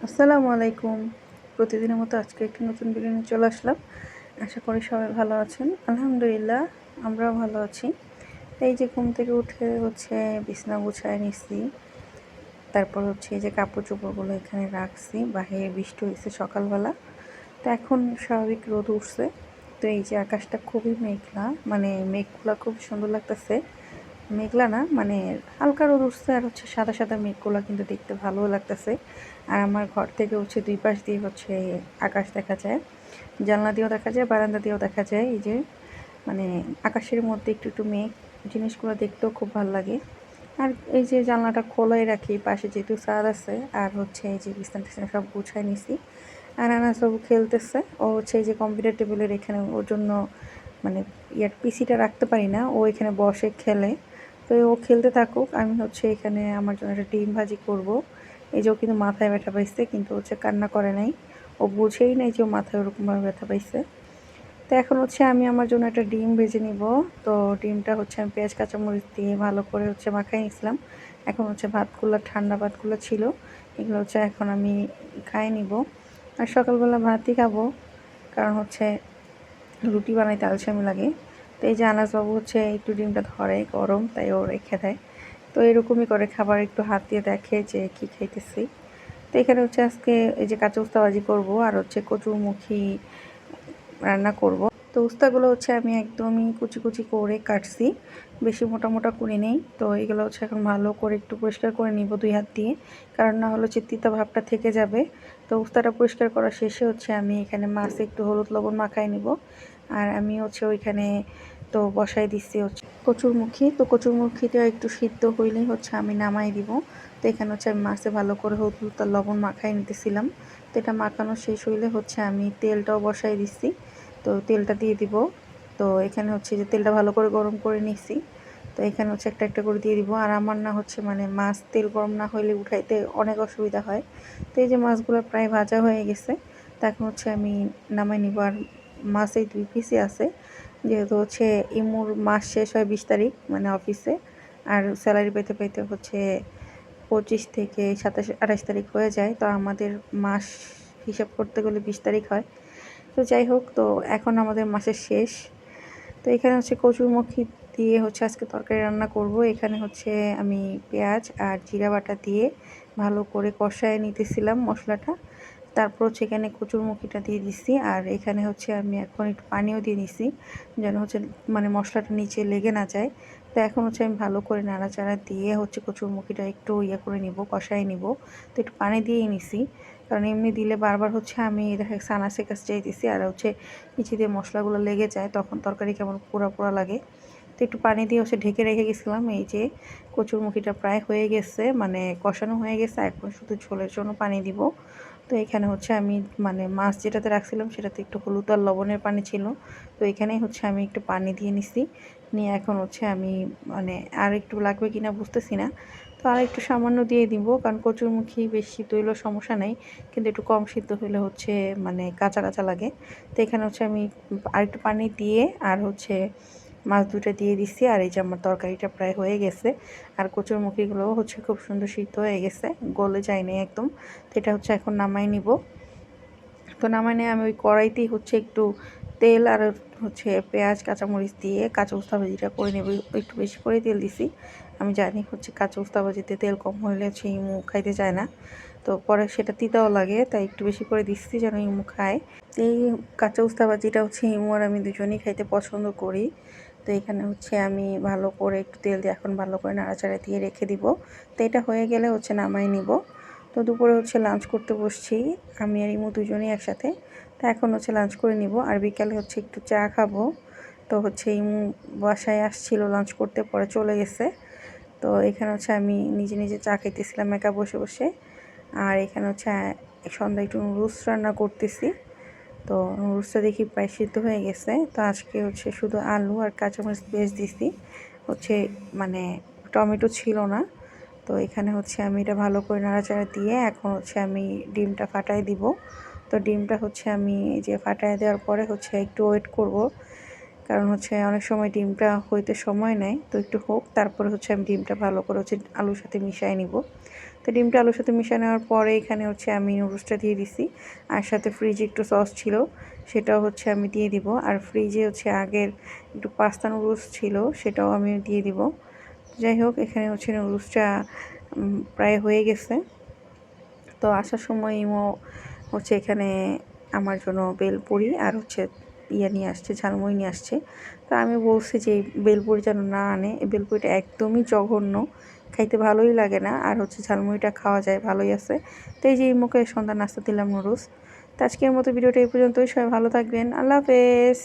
আসসালামু আলাইকুম। প্রতিদিনের মতো আজকে একটি নতুন ভিডিও নিয়ে চলে আসলাম। আশা করি সবাই ভালো আছেন। আলহামদুলিল্লাহ আমরাও ভালো আছি। এই যে ঘুম থেকে উঠে বিছানা গুছায় নিচ্ছি। তারপর এই যে কাপড়-চোপড়গুলো এখানে রাখছি। বাহিরে বৃষ্টি হইছে সকালবেলা। তো এখন স্বাভাবিক রোদ উঠছে। তো এই যে আকাশটা খুবই মেঘলা, মানে মেঘগুলা খুব সুন্দর লাগতেছে। মেঘলা না, মানে হালকা রোদ উঠছে আর সাদা সাদা মেঘগুলা কিন্তু দেখতে ভালোও লাগতেছে। আর আমার ঘর থেকে দুই পাশ দিয়ে আকাশ দেখা যায়, জানলা দিয়েও দেখা যায়, বারান্দা দিয়েও দেখা যায়। এই যে মানে আকাশের মধ্যে একটু একটু মেঘ, জিনিসগুলো দেখতেও খুব ভালো লাগে। আর এই যে জানলাটা খোলাই রাখি, পাশে যেহেতু ছাদ আছে। আর এই যে বিছানা টিছানা সব গুছাই নিছি। আর আনাস বাবু খেলতেছে। ও এই যে কম্পিউটার টেবিলের এখানে ওর জন্য মানে পিসিটা রাখতে পারি না, ও এখানে বসে খেলে। তো ও খেলতে থাকুক, আমি এখানে আমার জন্য একটা ডিম ভাজি করব। এই যে ও কিন্তু মাথায় ব্যথা পাইছে, কিন্তু কান্না করে নাই। ও বুঝেই নাই যে ও মাথায় ওরকমভাবে ব্যথা পাইছে। তো এখন আমি আমার জন্য একটা ডিম ভেজে নিব। তো ডিমটা আমি পেঁয়াজ কাঁচামরিচ দিয়ে ভালো করে মাখাই নিয়েছিলাম। এখন ভাতগুলো, ঠান্ডা ভাতগুলো ছিল, এগুলো এখন আমি খাই নিব। আর সকালবেলা ভাতই খাবো, কারণ রুটি বানাইতে আলসেমি লাগে। তো এই যে আনাসবাবু একটু ডিমটা ধরে গরম, তাই ও রেখে দেয়। তো এরকমই করে খাবার একটু হাত দিয়ে দেখে যে কি খাইতেছি। তো এখানে আজকে এই যে কাঁচা উস্তা ভাজি করবো, আর কচুরমুখী রান্না করব। তো উস্তাগুলো আমি একদমই কুচি কুচি করে কাটছি, বেশি মোটা মোটা করে নেই। তো এগুলো এখন ভালো করে একটু পরিষ্কার করে নিব 2 হাত দিয়ে, কারণ না হলে তিতা ভাবটা থেকে যাবে। তো উস্তাটা পরিষ্কার করা শেষে আমি এখানে মাছে একটু হলুদ লবণ মাখায় নিব। আর আমি ওইখানে তো বসাই দিচ্ছি কচুরমুখী। তো কচুরমুখীটা একটু সিদ্ধ হইলেই আমি নামাই দিব। তো এখানে আমি মাছে ভালো করে হলুদ আর লবণ মাখাই নিতেছিলাম। তো এটা মাখানো শেষ হইলে আমি তেলটাও বসাই দিচ্ছি। তো তেলটা দিয়ে দিব। তো এখানে যে তেলটা ভালো করে গরম করে নিচ্ছি। তো এখানে একটা একটা করে দিয়ে দিব। আর আমার না মানে মাছ তেল গরম না হইলে উঠাইতে অনেক অসুবিধা হয়। তো এই যে মাছগুলো প্রায় ভাজা হয়ে গেছে। তো এখন আমি নামাই নিব। আর মাছ এই 2 পিসই আছে, যেহেতু ইমুর মাস শেষ হয় 20 তারিখ, মানে অফিসে। আর স্যালারি পেতে পেতে 25 থেকে 27-28 তারিখ হয়ে যায়। তো আমাদের মাস হিসাব করতে গেলে 20 তারিখ হয়। তো যাই হোক, তো এখন আমাদের মাসের শেষ। তো এখানে কচুরমুখী দিয়ে আজকে তরকারি রান্না করব। এখানে আমি পেঁয়াজ আর জিরা বাটা দিয়ে ভালো করে কষায় নিতেছিলাম মশলাটা। তারপর এখানে কচুরমুখীটা দিয়ে দিছি। আর এখানে আমি এখন একটু পানিও দিয়ে নিছি, যেন মানে মশলাটা নিচে লেগে না যায়। তো এখন আমি ভালো করে নাড়াচাড়া দিয়ে কচুরমুখীটা একটু করে নিব, কষায় নিব। তো একটু পানি দিয়েই নিছি, কারণ এমনি দিলে বারবার আমি দেখা গেছে আনাচের কাছে চাইতেছি, আর নিচে দিয়ে মশলাগুলো লেগে যায়, তখন তরকারি কেমন পোড়া পোড়া লাগে। তো একটু পানি দিয়ে ঢেকে রেখে গেছিলাম। এই যে কচুরমুখীটা প্রায় হয়ে গেছে, মানে কষানো হয়ে গেছে, এখন শুধু ঝোলের জন্য পানি দিব। তো এখানে আমি মানে মাছ যেটাতে রাখছিলাম সেটাতে একটু হলুদ আর লবণের পানি ছিল। তো এখানেই আমি একটু পানি দিয়ে নিছি, নিয়ে এখন আমি মানে আর একটু লাগবে কিনা বুঝতেছি না। তো আর একটু সামান্য দিয়ে দিব, কারণ কচুরমুখী বেশি সিদ্ধ হইলেও সমস্যা নাই, কিন্তু একটু কম সিদ্ধ হইলে মানে কাঁচা কাঁচা লাগে। তো এখানে আমি আর একটু পানি দিয়ে আর মাছ দুটো দিয়ে দিচ্ছি। আর এই যে আমার তরকারিটা প্রায় হয়ে গেছে। আর কচুরমুখীগুলোও খুব সুন্দর সিদ্ধ হয়ে গেছে, গলে যায়নি একদম। তো এটা এখন নামাই নিব। তো নামাই নিয়ে আমি ওই কড়াইতেই একটু তেল আর পেঁয়াজ কাঁচামরিচ দিয়ে কাঁচা উস্তা ভাজিটা করে নেব। একটু বেশি করে তেল দিছি। আমি জানি কাঁচা উস্তা ভাজিতে তেল কম হইলে ইমু খাইতে চায় না। তো পরে সেটা তিতাও লাগে, তাই একটু বেশি করে দিচ্ছি যেন ইমু খায়। এই কাঁচা উস্তা ভাজিটা ইমু আর আমি দুজনেই খাইতে পছন্দ করি। তো এখানে আমি ভালো করে একটু তেল দিয়ে এখন ভালো করে নাড়াচাড়া দিয়ে রেখে দিব। তো এটা হয়ে গেলে নামাই নিব। তো দুপুরে লাঞ্চ করতে বসছি, আমি আর ইমু দুজনেই একসাথে। তো এখন লাঞ্চ করে নিব। আর বিকালে একটু চা খাবো। তো ইমু বাসায় আসছিল লাঞ্চ করতে, পরে চলে গেছে। তো এখানে আমি নিজে নিজে চা খাইতেছিলাম একা বসে বসে। আর এখানে সন্ধ্যায় একটু নুডলস রান্না করতেছি। তো নুডলসটা দেখি প্রায় সিদ্ধ হয়ে গেছে। তো আজকে শুধু আলু আর কাঁচামরিচ পেস্ট দিছি, হচ্ছে মানে টমেটো ছিল না। তো এখানে আমি এটা ভালো করে নাড়াচাড়া দিয়ে এখন আমি ডিমটা ফাটাই দিব। তো ডিমটা আমি যে ফাটাই দেওয়ার পরে একটু ওয়েট করব, কারণ অনেক সময় ডিমটা হইতে সময় নেয়। তো একটু হোক, তারপরে আমি ডিমটা ভালো করে আলুর সাথে মিশিয়ে নিব। তো তো ডিমটা আলুর সাথে মিশিয়ে নেওয়ার পরে এখানে হচ্ছে আমি নুডলসটা দিয়ে দিছি, আর সাথে ফ্রিজে একটু সস ছিল সেটাও হচ্ছে আমি দিয়ে দিব, আর ফ্রিজে হচ্ছে আগের একটু পাস্তা নুডলস ছিল সেটাও আমি দিয়ে দিব। যাই হোক, এখানে হচ্ছে নুডলসটা প্রায় হয়ে গেছে। তো আসার সময় ইমো হচ্ছে এখানে আমার জন্য বেলপুরি আর হচ্ছে নিয়ে আসছে, ঝালমুড়ি নিয়ে আসছে। তো আমি বলছি যে বেলপুরি যেন না আনে, এই বেলপুরিটা একদমই জঘন্য, খাইতে ভালোই লাগে না, আর হচ্ছে ঝালমুড়িটা খাওয়া যায় ভালোই আছে। তো এই যে ইমোকে সন্ধ্যা নাস্তা দিলাম নুডলস। তো আজকের মতো ভিডিওটা এই পর্যন্তই, সবাই ভালো থাকবেন, আল্লাহ হাফেজ।